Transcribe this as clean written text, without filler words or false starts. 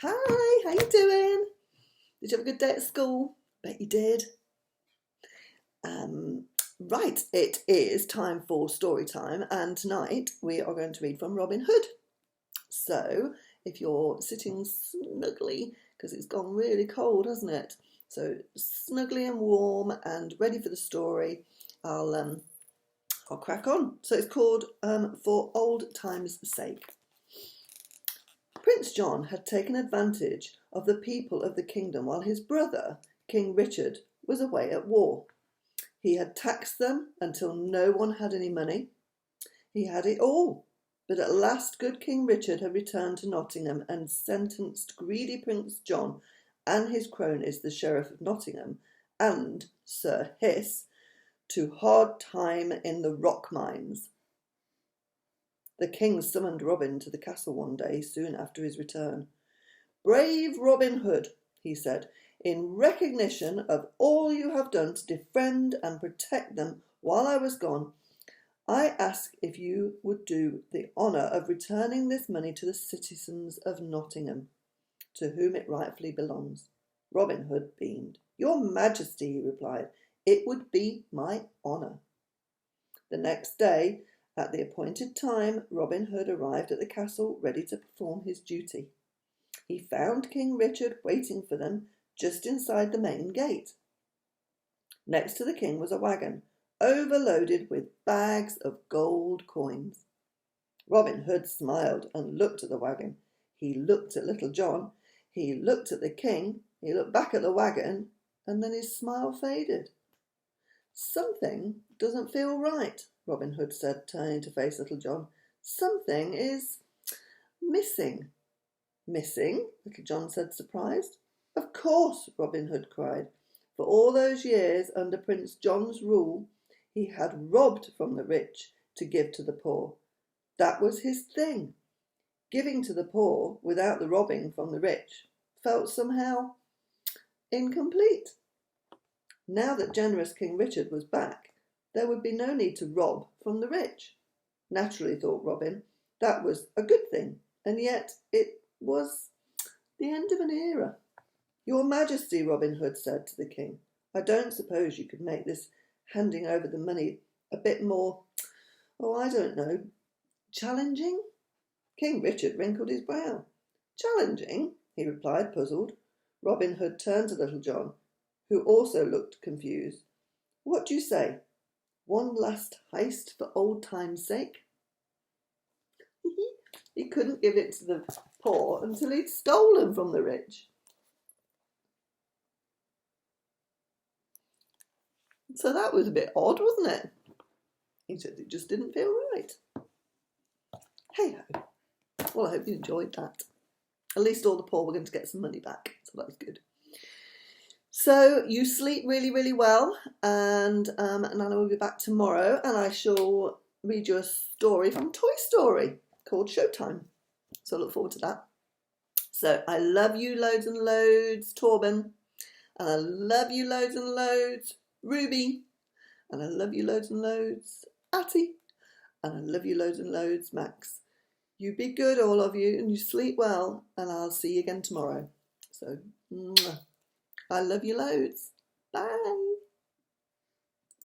Hi, how you doing? Did you have a good day at school? Bet you did. Right, it is time for story time, and tonight we are going to read from Robin Hood. So, if you're sitting snugly, because it's gone really cold, hasn't it? So snugly and warm and ready for the story, I'll crack on. So it's called For Old Times' Sake. Prince John had taken advantage of the people of the kingdom while his brother, King Richard, was away at war. He had taxed them until no one had any money. He had it all. But at last good King Richard had returned to Nottingham and sentenced greedy Prince John and his cronies, the Sheriff of Nottingham and Sir Hiss, to hard time in the rock mines. The king summoned Robin to the castle one day soon after his return. "Brave Robin Hood," he said, "in recognition of all you have done to defend and protect them while I was gone, I ask if you would do the honour of returning this money to the citizens of Nottingham, to whom it rightfully belongs." Robin Hood beamed. "Your Majesty," he replied, "it would be my honour." The next day, at the appointed time, Robin Hood arrived at the castle ready to perform his duty. He found King Richard waiting for them just inside the main gate. Next to the king was a wagon, overloaded with bags of gold coins. Robin Hood smiled and looked at the wagon. He looked at Little John. He looked at the king. He looked back at the wagon, and then his smile faded. "Something doesn't feel right," Robin Hood said, turning to face Little John. "Something is missing." "Missing?" Little John said, surprised. "Of course," Robin Hood cried. "For all those years under Prince John's rule, he had robbed from the rich to give to the poor. That was his thing. Giving to the poor without the robbing from the rich felt somehow incomplete. Now that generous King Richard was back, there would be no need to rob from the rich. Naturally, thought Robin, that was a good thing, and yet it was the end of an era. "Your Majesty," Robin Hood said to the king, "I don't suppose you could make this handing over the money a bit more, I don't know, challenging?" King Richard wrinkled his brow. "Challenging?" he replied, puzzled. Robin Hood turned to Little John, who also looked confused. "What do you say? One last heist for old time's sake?" He couldn't give it to the poor until he'd stolen from the rich. So that was a bit odd, wasn't it? He said it just didn't feel right. Hey-ho. Well, I hope you enjoyed that. At least all the poor were going to get some money back, so that was good. So you sleep really, really well, and Nana will be back tomorrow, and I shall read you a story from Toy Story called Showtime. So I look forward to that. So I love you loads and loads, Torben, and I love you loads and loads, Ruby, and I love you loads and loads, Atty, and I love you loads and loads, Max. You be good, all of you, and you sleep well, and I'll see you again tomorrow. So, I love you loads. Bye.